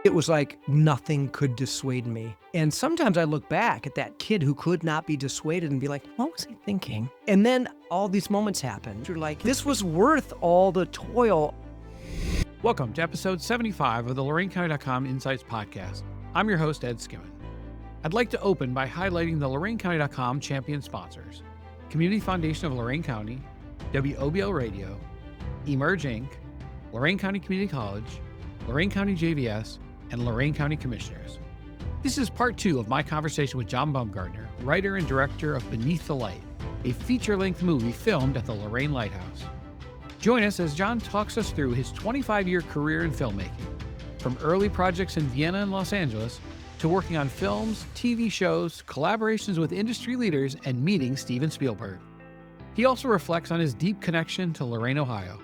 It was like nothing could dissuade me. And sometimes I look back at that kid who could not be dissuaded and be like, what was he thinking? And then all these moments happen. You're like, this was worth all the toil. Welcome to episode 75 of the LorainCounty.com Insights Podcast. I'm your host, Ed Skimmon. I'd like to open by highlighting the LorainCounty.com champion sponsors: Community Foundation of Lorain County, WOBL Radio, Emerge Inc., Lorain County Community College, Lorain County JVS, and Lorain County Commissioners. This is part 2 of my conversation with John Baumgartner, writer and director of Beneath the Light, a feature-length movie filmed at the Lorain Lighthouse. Join us as John talks us through his 25-year career in filmmaking, from early projects in Vienna and Los Angeles to working on films, TV shows, collaborations with industry leaders, and meeting Steven Spielberg. He also reflects on his deep connection to Lorain, Ohio,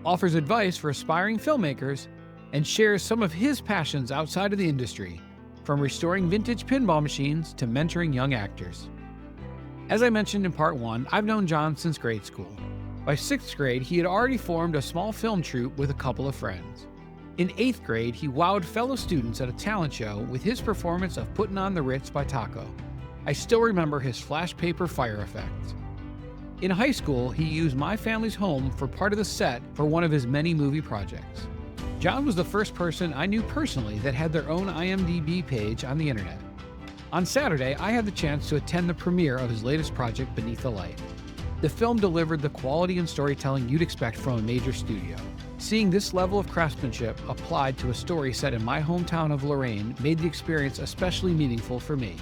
offers advice for aspiring filmmakers, and shares some of his passions outside of the industry, from restoring vintage pinball machines to mentoring young actors. As I mentioned in part 1, I've known John since grade school. By 6th grade, he had already formed a small film troupe with a couple of friends. In 8th grade, he wowed fellow students at a talent show with his performance of Puttin' on the Ritz by Taco. I still remember his flash paper fire effects. In high school, he used my family's home for part of the set for one of his many movie projects. John was the first person I knew personally that had their own IMDb page on the internet. On Saturday, I had the chance to attend the premiere of his latest project, Beneath the Light. The film delivered the quality and storytelling you'd expect from a major studio. Seeing this level of craftsmanship applied to a story set in my hometown of Lorain made the experience especially meaningful for me.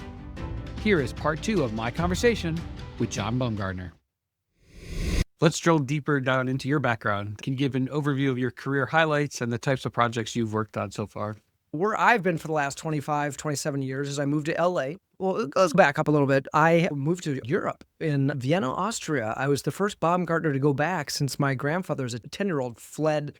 Here is part 2 of my conversation with John Baumgartner. Let's drill deeper down into your background. Can you give an overview of your career highlights and the types of projects you've worked on so far? Where I've been for the last 25, 27 years is I moved to LA. Well, it goes back up a little bit. I moved to Europe in Vienna, Austria. I was the first Baumgartner to go back since my grandfather, as a 10-year-old, fled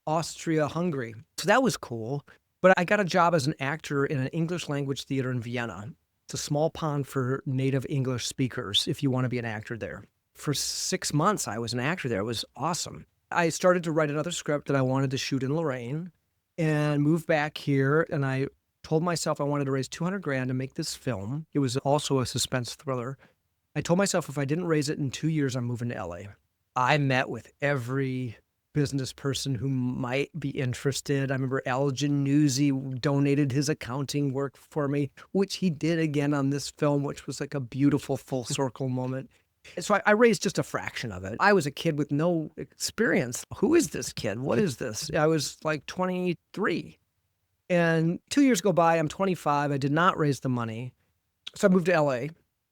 Austria-Hungary. So that was cool. But I got a job as an actor in an English language theater in Vienna. It's a small pond for native English speakers if you want to be an actor there. For 6 months, I was an actor there. It was awesome. I started to write another script that I wanted to shoot in Lorain and moved back here. And I told myself I wanted to raise $200,000 to make this film. It was also a suspense thriller. I told myself if I didn't raise it in 2 years, I'm moving to LA. I met with every business person who might be interested. I remember Elgin Newsy donated his accounting work for me, which he did again on this film, which was like a beautiful full circle moment. So I raised just a fraction of it. I was a kid with no experience. Who is this kid? What is this? I was like 23. And 2 years go by, I'm 25. I did not raise the money. So I moved to LA.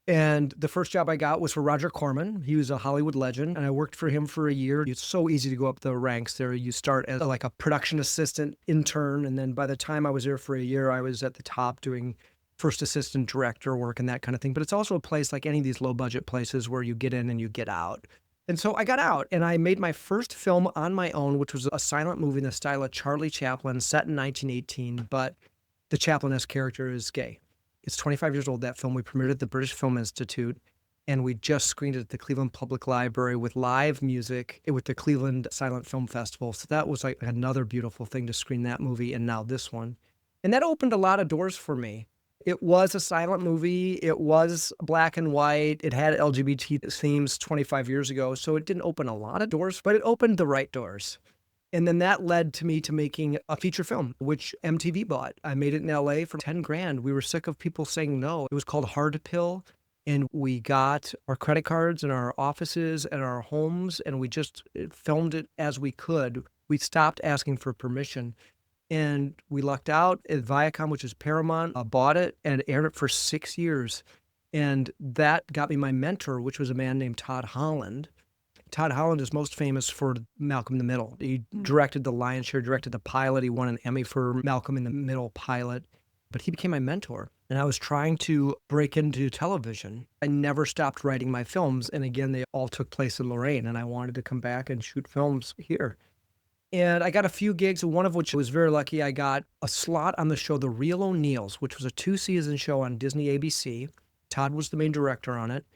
And the first job I got was for Roger Corman. He was a Hollywood legend. And I worked for him for a year. It's so easy to go up the ranks there. You start as like a production assistant intern. And then by the time I was there for a year, I was at the top doing first assistant director work and that kind of thing. But it's also a place like any of these low budget places where you get in and you get out. And so I got out and I made my first film on my own, which was a silent movie in the style of Charlie Chaplin, set in 1918. But the Chaplin-esque character is gay. It's 25 years old, that film. We premiered at the British Film Institute and we just screened it at the Cleveland Public Library with live music with the Cleveland Silent Film Festival. So that was like another beautiful thing to screen that movie and now this one. And that opened a lot of doors for me. It was a silent movie. It was black and white. It had LGBT themes 25 years ago. So it didn't open a lot of doors, but it opened the right doors. And then that led to me to making a feature film, which MTV bought. I made it in LA for $10,000. We were sick of people saying no. It was called Hard Pill. And we got our credit cards and our offices and our homes, and we just filmed it as we could. We stopped asking for permission. And we lucked out at Viacom, which is Paramount, bought it and aired it for 6 years. And that got me my mentor, which was a man named Todd Holland. Todd Holland is most famous for Malcolm in the Middle. He directed the lion's share, directed the pilot. He won an Emmy for Malcolm in the Middle pilot. But he became my mentor. And I was trying to break into television. I never stopped writing my films. And again, they all took place in Lorain. And I wanted to come back and shoot films here. And I got a few gigs, one of which I was very lucky. I got a slot on the show The Real O'Neills, which was a 2-season show on Disney ABC. Todd was the main director on it.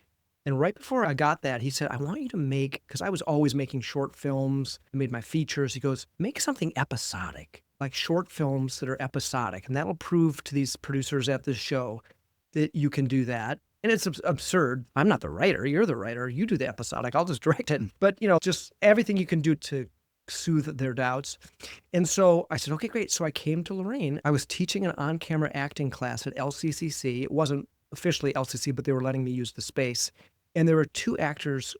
And right before I got that, he said, I want you to make, because I was always making short films, I made my features. He goes, make something episodic. like short films that are episodic. And that'll prove to these producers at this show that you can do that. And it's absurd. I'm not the writer. You're the writer. You do the episodic. I'll just direct it. But, just everything you can do to soothe their doubts. And so I said, okay, great. So I came to Lorain. I was teaching an on-camera acting class at LCCC. It wasn't officially LCC, but they were letting me use the space. And there were two actors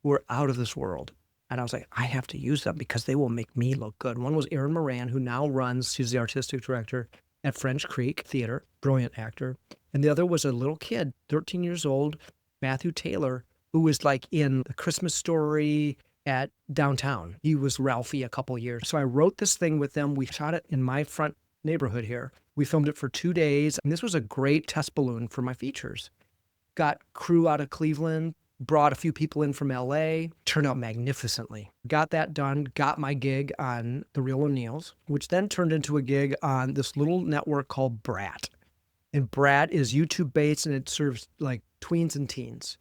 who were out of this world. And I was like, I have to use them because they will make me look good. One was Erin Moran, who now runs, she's the artistic director at French Creek Theater, brilliant actor. And the other was a little kid, 13 years old, Matthew Taylor, who was like in The Christmas Story at downtown. He was Ralphie a couple years. So I wrote this thing with them. We shot it in my front neighborhood here. We filmed it for 2 days. And this was a great test balloon for my features. Got crew out of Cleveland, brought a few people in from LA, turned out magnificently. Got that done, got my gig on The Real O'Neills, which then turned into a gig on this little network called Brat. And Brat is YouTube-based, and it serves like tweens and teens.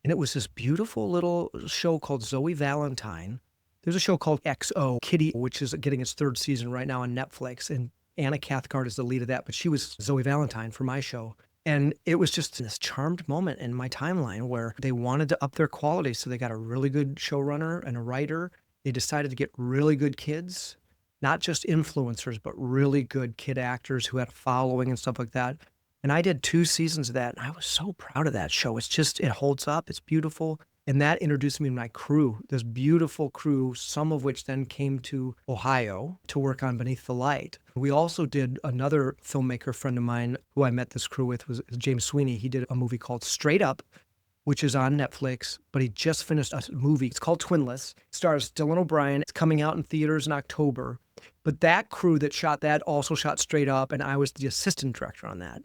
And it was this beautiful little show called Zoe Valentine. There's a show called XO Kitty, which is getting its 3rd season right now on Netflix. And Anna Cathcart is the lead of that, but she was Zoe Valentine for my show. And it was just this charmed moment in my timeline where they wanted to up their quality. So they got a really good showrunner and a writer. They decided to get really good kids, not just influencers, but really good kid actors who had a following and stuff like that. And I did 2 seasons of that. And I was so proud of that show. It holds up. It's beautiful. And that introduced me to my crew, this beautiful crew, some of which then came to Ohio to work on Beneath the Light. We also did another filmmaker friend of mine who I met this crew with was James Sweeney. He did a movie called Straight Up, which is on Netflix, but he just finished a movie. It's called Twinless. It stars Dylan O'Brien. It's coming out in theaters in October. But that crew that shot that also shot Straight Up, and I was the assistant director on that.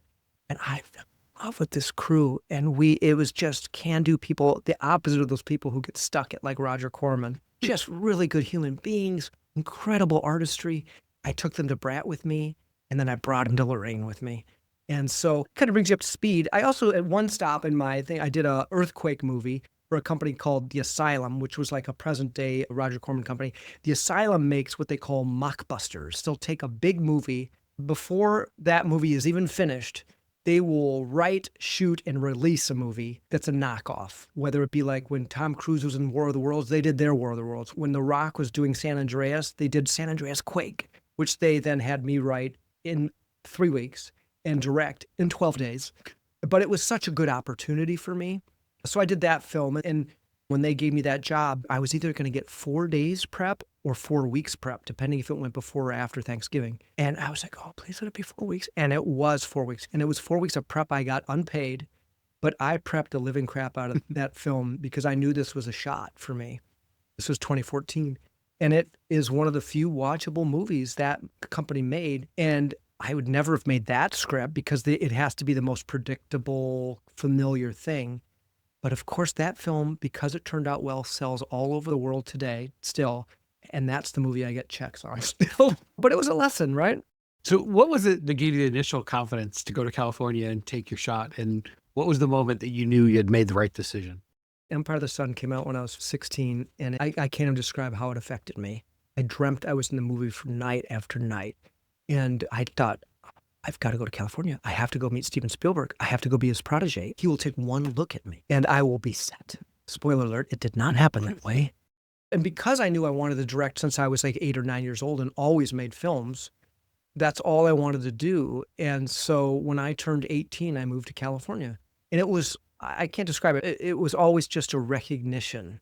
And I fell in love with this crew, and it was just can-do people, the opposite of those people who get stuck at like Roger Corman. Just really good human beings, incredible artistry. I took them to Brat with me, and then I brought them to Lorain with me. And so it kind of brings you up to speed. I also, at one stop in my thing, I did a earthquake movie for a company called The Asylum, which was like a present-day Roger Corman company. The Asylum makes what they call mockbusters. They'll take a big movie. Before that movie is even finished, they will write, shoot, and release a movie that's a knockoff. Whether it be like when Tom Cruise was in War of the Worlds, they did their War of the Worlds. When The Rock was doing San Andreas, they did San Andreas Quake, which they then had me write in 3 weeks and direct in 12 days. But it was such a good opportunity for me. So I did that film. And when they gave me that job, I was either going to get 4 days prep or 4 weeks prep, depending if it went before or after Thanksgiving. And I was like, oh, please let it be 4 weeks. And it was 4 weeks. And it was 4 weeks of prep I got unpaid. But I prepped the living crap out of that film because I knew this was a shot for me. This was 2014. And it is one of the few watchable movies that company made. And I would never have made that script because it has to be the most predictable, familiar thing. But of course, that film, because it turned out well, sells all over the world today still. And that's the movie I get checks on still. But it was a lesson, right? So what was it that gave you the initial confidence to go to California and take your shot? And what was the moment that you knew you had made the right decision? Empire of the Sun came out when I was 16, and I can't even describe how it affected me. I dreamt I was in the movie for night after night. And I thought, I've got to go to California. I have to go meet Steven Spielberg. I have to go be his protege. He will take one look at me and I will be set. Spoiler alert, it did not happen that way. And because I knew I wanted to direct since I was like 8 or 9 years old and always made films, that's all I wanted to do. And so when I turned 18, I moved to California. And it was, I can't describe it. It was always just a recognition.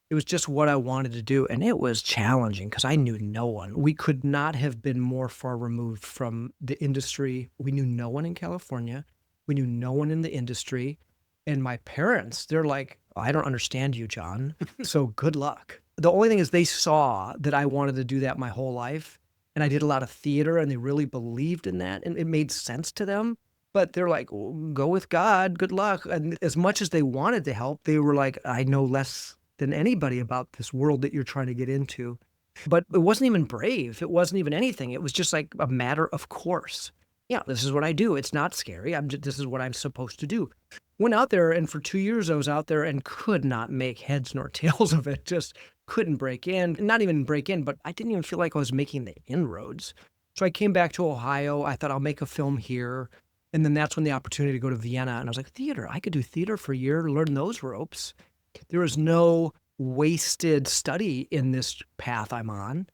It was just what I wanted to do. And it was challenging because I knew no one. We could not have been more far removed from the industry. We knew no one in California. We knew no one in the industry. And my parents, they're like, I don't understand you, John. So good luck. The only thing is they saw that I wanted to do that my whole life. And I did a lot of theater and they really believed in that. And it made sense to them. But they're like, well, go with God. Good luck. And as much as they wanted to help, they were like, I know less than anybody about this world that you're trying to get into. But it wasn't even brave. It wasn't even anything. It was just like a matter of course. Yeah, this is what I do. It's not scary. This is what I'm supposed to do. Went out there, and for 2 years I was out there and could not make heads nor tails of it. Just couldn't break in, not even break in, but I didn't even feel like I was making the inroads. So I came back to Ohio. I thought I'll make a film here. And then that's when the opportunity to go to Vienna. And I was like, theater, I could do theater for a year, learn those ropes. There was no wasted study in this path I'm on.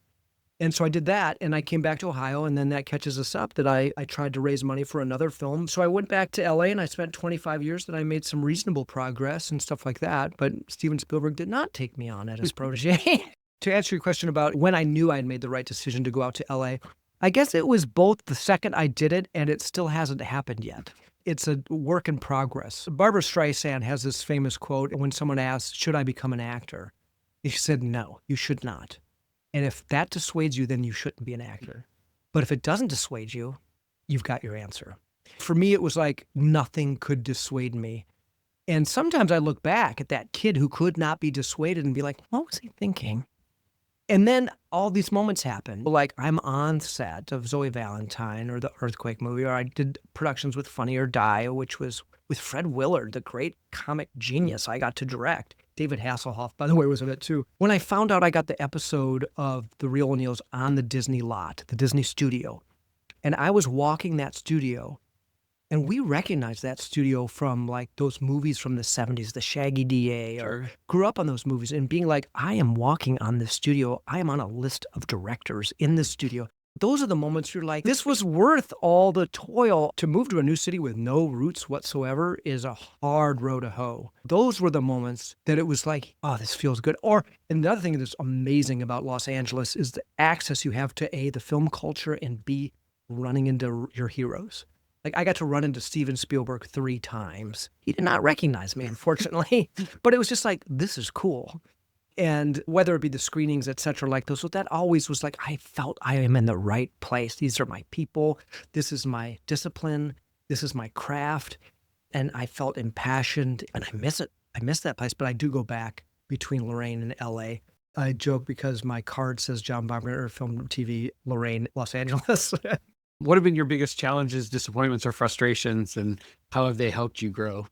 And so I did that, and I came back to Ohio, and then that catches us up that I tried to raise money for another film. So I went back to LA, and I spent 25 years that I made some reasonable progress and stuff like that. But Steven Spielberg did not take me on as protege. To answer your question about when I knew I had made the right decision to go out to LA, I guess it was both the second I did it, and it still hasn't happened yet. It's a work in progress. Barbara Streisand has this famous quote when someone asks, should I become an actor? She said, no, you should not. And if that dissuades you, then you shouldn't be an actor. But if it doesn't dissuade you, you've got your answer. For me, it was like nothing could dissuade me. And sometimes I look back at that kid who could not be dissuaded and be like, what was he thinking? And then all these moments happen. Like I'm on set of Zoe Valentine or the Earthquake movie, or I did productions with Funny or Die, which was with Fred Willard, the great comic genius I got to direct. David Hasselhoff, by the way, was in it too. When I found out I got the episode of The Real O'Neills on the Disney lot, the Disney studio, and I was walking that studio, and we recognized that studio from like those movies from the 70s, the Shaggy DA, or grew up on those movies, and being like, I am walking on this studio. I am on a list of directors in this studio. Those are the moments you're like, this was worth all the toil. To move to a new city with no roots whatsoever is a hard row to hoe. Those were the moments that it was like, oh, this feels good. And the other thing that's amazing about Los Angeles is the access you have to A, the film culture, and B, running into your heroes. Like I got to run into Steven Spielberg 3 times. He did not recognize me, unfortunately, but it was just like, this is cool. And whether it be the screenings, et cetera, like those, so that always was like, I felt I am in the right place. These are my people. This is my discipline. This is my craft. And I felt impassioned, and I miss it. I miss that place, but I do go back between Lorain and LA. I joke because my card says John Baumgartner, Film, TV, Lorain, Los Angeles. What have been your biggest challenges, disappointments, or frustrations, and how have they helped you grow?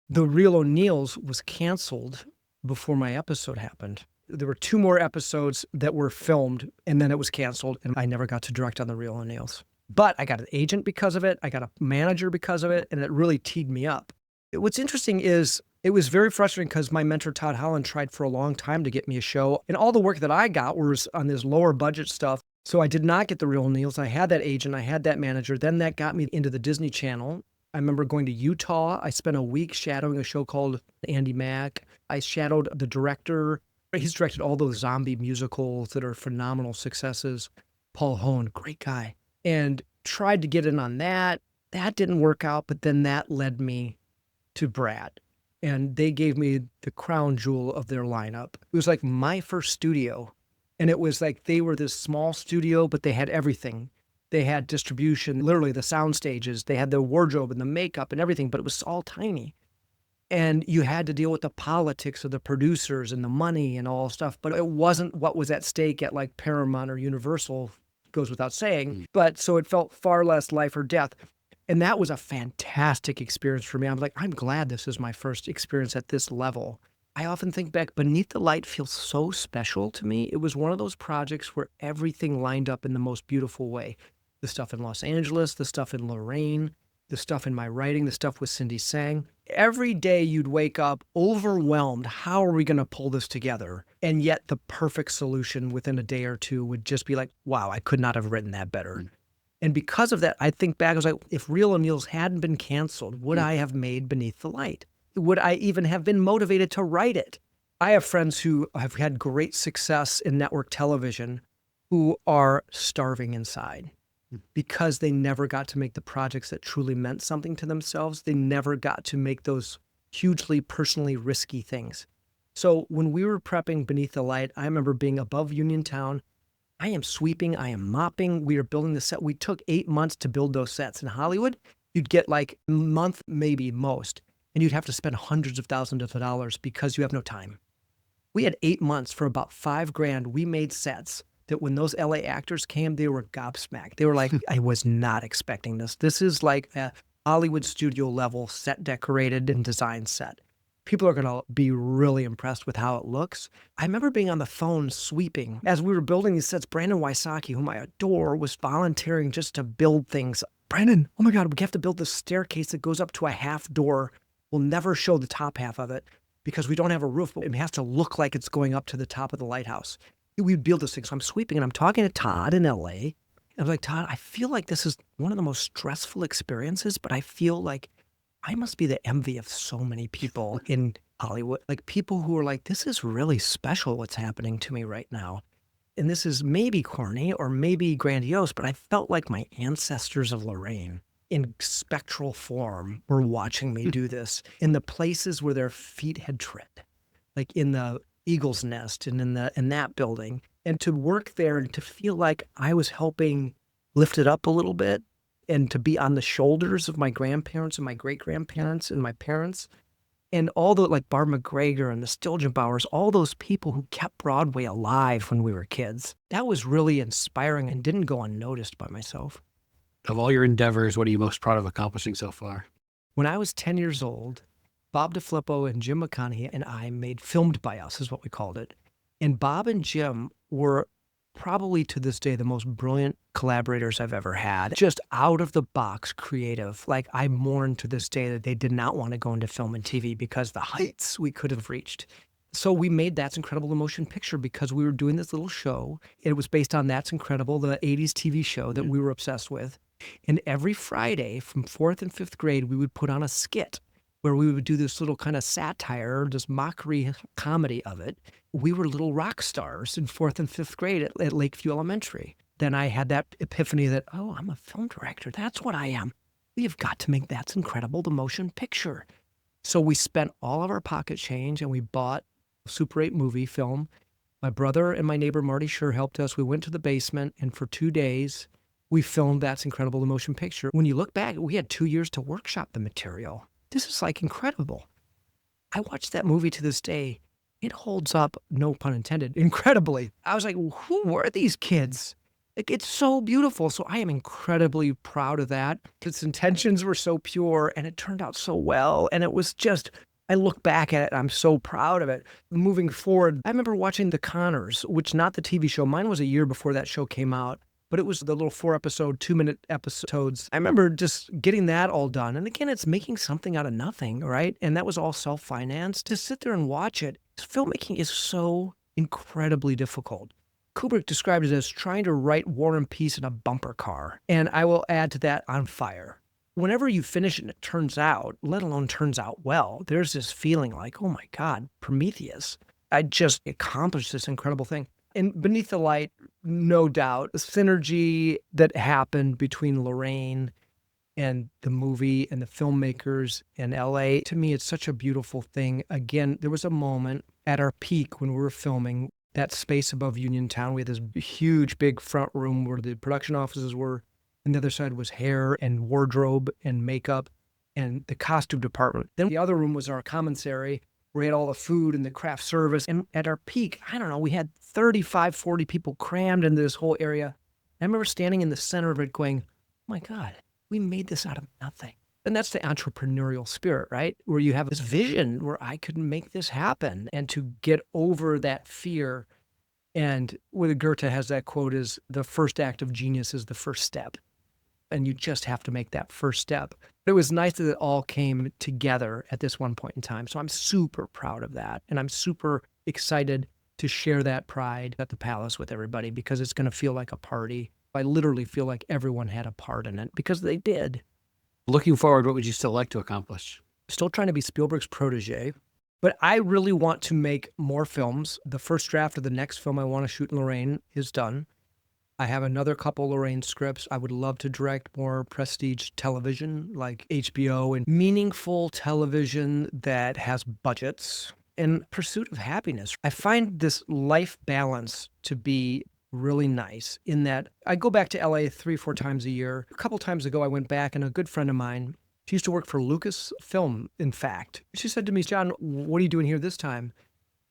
The Real O'Neills was canceled before my episode happened. There were 2 more episodes that were filmed, and then it was canceled, and I never got to direct on The Real O'Neills. But I got an agent because of it. I got a manager because of it, and it really teed me up. What's interesting is it was very frustrating because my mentor, Todd Holland, tried for a long time to get me a show, and all the work that I got was on this lower budget stuff. So I did not get The Real O'Neills. I had that agent. I had that manager. Then that got me into the Disney Channel. I remember going to Utah. I spent a week shadowing a show called Andy Mack. I shadowed the director. He's directed all those zombie musicals that are phenomenal successes. Paul Hohn, great guy. And tried to get in on that. That didn't work out, but then that led me to Brad. And they gave me the crown jewel of their lineup. It was like my first studio. And it was like they were this small studio, but they had everything. They had distribution, literally the sound stages. They had the wardrobe and the makeup and everything, but it was all tiny. And you had to deal with the politics of the producers and the money and all stuff. But it wasn't what was at stake at like Paramount or Universal, goes without saying. But so it felt far less life or death. And that was a fantastic experience for me. I'm like, I'm glad this is my first experience at this level. I often think back, Beneath the Light feels so special to me. It was one of those projects where everything lined up in the most beautiful way. The stuff in Los Angeles, the stuff in Lorain, the stuff in my writing, the stuff with Cindy Sang. Every day you'd wake up overwhelmed. How are we going to pull this together? And yet the perfect solution within a day or two would just be like, wow, I could not have written that better. And because of that, I think back, I was like, if Real O'Neills hadn't been canceled, would I have made Beneath the Light? Would I even have been motivated to write it? I have friends who have had great success in network television who are starving inside because they never got to make the projects that truly meant something to themselves. They never got to make those hugely personally risky things. So when we were prepping Beneath the Light, I remember being above Uniontown. I am sweeping, I am mopping. We are building the set. We took 8 months to build those sets. In Hollywood, you'd get like a month, maybe most, and you'd have to spend hundreds of thousands of dollars because you have no time. We had 8 months for about $5,000. We made sets that when those LA actors came, they were gobsmacked. They were like, I was not expecting this. This is like a Hollywood studio level set decorated and designed set. People are going to be really impressed with how it looks. I remember being on the phone sweeping as we were building these sets. Brandon Wysocki, whom I adore, was volunteering just to build things. Brandon, oh my God, we have to build this staircase that goes up to a half door. We'll never show the top half of it because we don't have a roof, but it has to look like it's going up to the top of the lighthouse. We'd build this thing. So I'm sweeping and I'm talking to Todd in LA. I was like, Todd, I feel like this is one of the most stressful experiences, but I feel like I must be the envy of so many people in Hollywood. Like people who are like, this is really special what's happening to me right now. And this is maybe corny or maybe grandiose, but I felt like my ancestors of Lorain in spectral form were watching me do this in the places where their feet had tread, like in the Eagle's Nest and in that building. And to work there and to feel like I was helping lift it up a little bit and to be on the shoulders of my grandparents and my great-grandparents and my parents and all the, like Barb McGregor and the Stilgenbauers, all those people who kept Broadway alive when we were kids. That was really inspiring and didn't go unnoticed by myself. Of all your endeavors, what are you most proud of accomplishing so far? When I was 10 years old, Bob DeFilippo and Jim McConaughey and I made Filmed by Us, is what we called it. And Bob and Jim were probably to this day the most brilliant collaborators I've ever had. Just out of the box creative. Like I mourn to this day that they did not want to go into film and TV because the heights we could have reached. So we made That's Incredible, the motion picture, because we were doing this little show. It was based on That's Incredible, the 80s TV show that we were obsessed with. And every Friday from 4th and 5th grade, we would put on a skit where we would do this little kind of satire, this mockery comedy of it. We were little rock stars in 4th and 5th grade at Lakeview Elementary. Then I had that epiphany that, oh, I'm a film director. That's what I am. We have got to make That's Incredible, the motion picture. So we spent all of our pocket change and we bought a Super 8 movie film. My brother and my neighbor Marty Sure helped us. We went to the basement and for 2 days, we filmed That's Incredible, the motion picture. When you look back, we had 2 years to workshop the material. This is like incredible. I watched that movie to this day. It holds up, no pun intended, incredibly. I was like, who were these kids? Like, it's so beautiful. So I am incredibly proud of that. Its intentions were so pure and it turned out so well. And it was just, I look back at it, I'm so proud of it. Moving forward, I remember watching The Connors, which not the TV show. Mine was a year before that show came out. But it was the little 4-episode, 2-minute episodes. I remember just getting that all done. And again, it's making something out of nothing, right? And that was all self-financed. To sit there and watch it, filmmaking is so incredibly difficult. Kubrick described it as trying to write War and Peace in a bumper car. And I will add to that, on fire. Whenever you finish it and it turns out, let alone turns out well, there's this feeling like, oh my God, Prometheus. I just accomplished this incredible thing. And beneath the light, no doubt, the synergy that happened between Lorain and the movie and the filmmakers in LA, to me, it's such a beautiful thing. Again, there was a moment at our peak when we were filming that space above Uniontown. We had this huge, big front room where the production offices were. And the other side was hair and wardrobe and makeup and the costume department. Then the other room was our commissary. We had all the food and the craft service. And at our peak, I don't know, we had 35, 40 people crammed into this whole area. I remember standing in the center of it going, oh my God, we made this out of nothing. And that's the entrepreneurial spirit, right? Where you have this vision where I could make this happen and to get over that fear. And where Goethe has that quote is, the first act of genius is the first step. And you just have to make that first step. But it was nice that it all came together at this one point in time. So I'm super proud of that. And I'm super excited to share that pride at the Palace with everybody because it's going to feel like a party. I literally feel like everyone had a part in it because they did. Looking forward, what would you still like to accomplish? Still trying to be Spielberg's protege. But I really want to make more films. The first draft of the next film I want to shoot in Lorain is done. I have another couple Lorain scripts. I would love to direct more prestige television like HBO and meaningful television that has budgets and pursuit of happiness. I find this life balance to be really nice in that I go back to LA 3-4 times a year. A couple times ago, I went back and a good friend of mine, she used to work for Lucasfilm, in fact. She said to me, John, what are you doing here this time?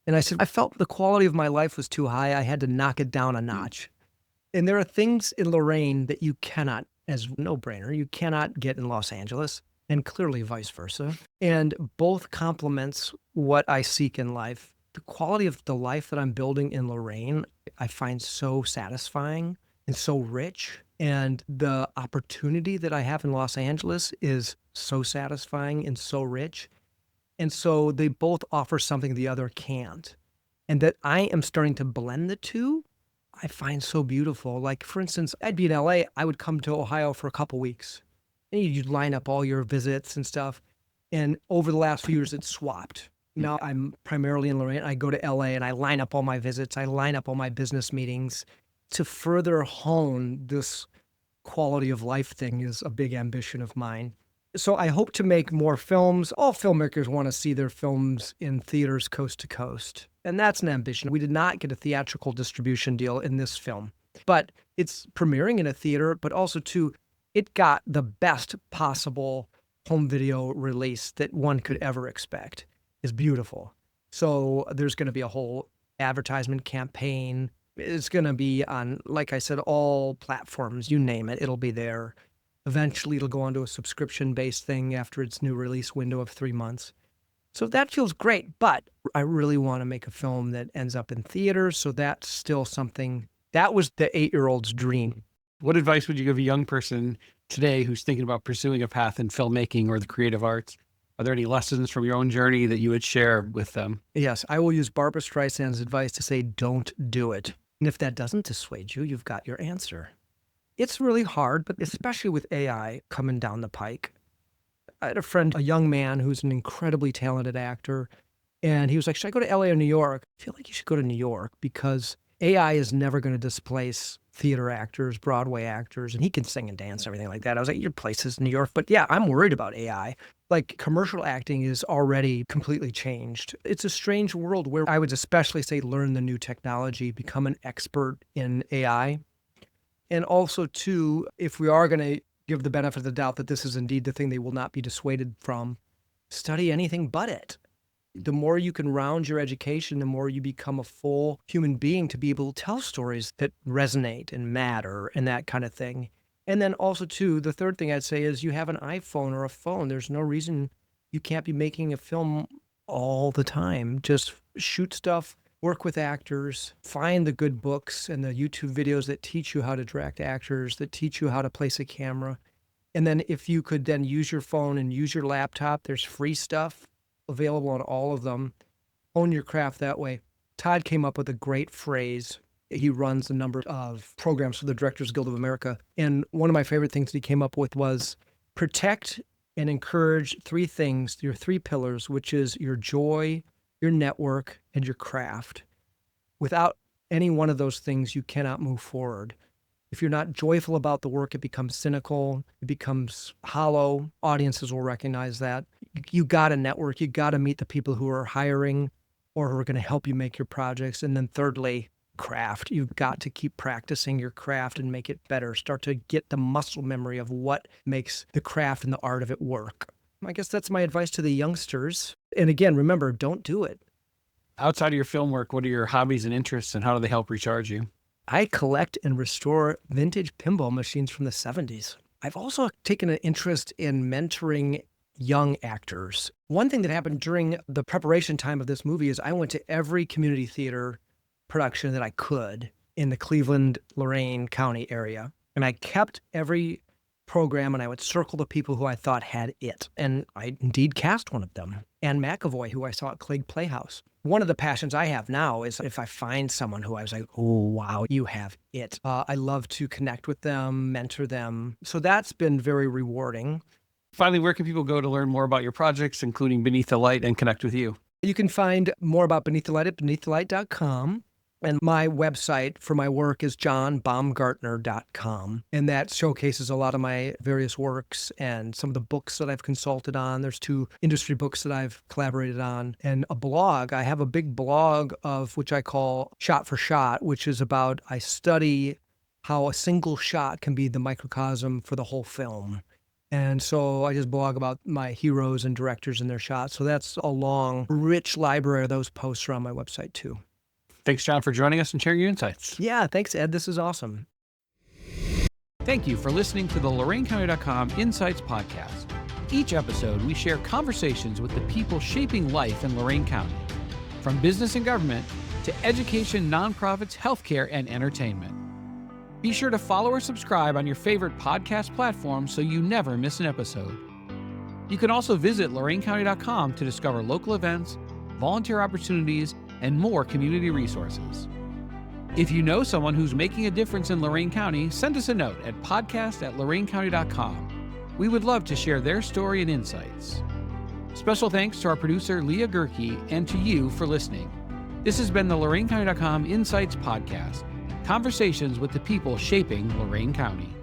And I said, I felt the quality of my life was too high. I had to knock it down a notch. And there are things in Lorain that you cannot, as no-brainer, you cannot get in Los Angeles. and clearly vice versa. And both complements what I seek in life. The quality of the life that I'm building in Lorain, I find so satisfying and so rich. And the opportunity that I have in Los Angeles is so satisfying and so rich. And so they both offer something the other can't. And that I am starting to blend the two, I find so beautiful. Like, for instance, I'd be in LA, I would come to Ohio for a couple weeks. And you'd line up all your visits and stuff. And over the last few years, it's swapped. Now I'm primarily in Lorain. I go to LA and I line up all my visits. I line up all my business meetings to further hone this quality of life thing is a big ambition of mine. So I hope to make more films. All filmmakers want to see their films in theaters coast to coast. And that's an ambition. We did not get a theatrical distribution deal in this film, but it's premiering in a theater, but also too, it got the best possible home video release that one could ever expect. It's beautiful. So there's going to be a whole advertisement campaign. It's going to be on, like I said, all platforms, you name it, it'll be there. Eventually, it'll go on to a subscription-based thing after its new release window of 3 months. So that feels great, but I really want to make a film that ends up in theaters. So that's still something, that was the 8-year-old's dream. What advice would you give a young person today who's thinking about pursuing a path in filmmaking or the creative arts? Are there any lessons from your own journey that you would share with them? Yes, I will use Barbra Streisand's advice to say, don't do it. And if that doesn't dissuade you, you've got your answer. It's really hard, but especially with AI coming down the pike. I had a friend, a young man who's an incredibly talented actor, and he was like, should I go to LA or New York? I feel like you should go to New York because AI is never going to displace theater actors, Broadway actors, and he can sing and dance and everything like that. I was like, your place is New York. But yeah, I'm worried about AI. Like, commercial acting is already completely changed. It's a strange world where I would especially say learn the new technology, become an expert in AI. And also, too, if we are going to give the benefit of the doubt that this is indeed the thing they will not be dissuaded from, study anything but it. The more you can round your education, the more you become a full human being to be able to tell stories that resonate and matter and that kind of thing. And then also, too, the third thing I'd say is you have an iPhone or a phone. There's no reason you can't be making a film all the time. Just shoot stuff. Work with actors, find the good books and the YouTube videos that teach you how to direct actors, that teach you how to place a camera. And then if you could then use your phone and use your laptop, there's free stuff available on all of them. Own your craft that way. Todd came up with a great phrase. He runs a number of programs for the Directors Guild of America. And one of my favorite things that he came up with was protect and encourage 3 things, your 3 pillars, which is your joy, your network, and your craft. Without any one of those things, you cannot move forward. If you're not joyful about the work, it becomes cynical, it becomes hollow. Audiences will recognize that. You got to network, you got to meet the people who are hiring or who are going to help you make your projects. And then thirdly, craft. You've got to keep practicing your craft and make it better. Start to get the muscle memory of what makes the craft and the art of it work. I guess that's my advice to the youngsters. And again, remember, don't do it. Outside of your film work, what are your hobbies and interests and how do they help recharge you? I collect and restore vintage pinball machines from the 70s. I've also taken an interest in mentoring young actors. One thing that happened during the preparation time of this movie is I went to every community theater production that I could in the Cleveland, Lorain County area. And I kept every program and I would circle the people who I thought had it. And I indeed cast one of them, Anne McAvoy, who I saw at Clegg Playhouse. One of the passions I have now is if I find someone who I was like, oh, wow, you have it. I love to connect with them, mentor them. So that's been very rewarding. Finally, where can people go to learn more about your projects, including Beneath the Light, and connect with you? You can find more about Beneath the Light at beneaththelight.com. And my website for my work is johnbaumgartner.com. And that showcases a lot of my various works and some of the books that I've consulted on. There's 2 industry books that I've collaborated on and a blog. I have a big blog of which I call Shot for Shot, which is about I study how a single shot can be the microcosm for the whole film. And so I just blog about my heroes and directors and their shots. So that's a long, rich library of those posts are on my website too. Thanks, John, for joining us and sharing your insights. Yeah, thanks, Ed. This is awesome. Thank you for listening to the LorainCounty.com Insights Podcast. Each episode, we share conversations with the people shaping life in Lorain County, from business and government to education, nonprofits, healthcare, and entertainment. Be sure to follow or subscribe on your favorite podcast platform so you never miss an episode. You can also visit loraincounty.com to discover local events, volunteer opportunities, and more community resources. If you know someone who's making a difference in Lorain County, send us a note at podcast@loraincounty.com. We would love to share their story and insights. Special thanks to our producer, Leah Gerke, and to you for listening. This has been the loraincounty.com Insights Podcast, conversations with the people shaping Lorain County.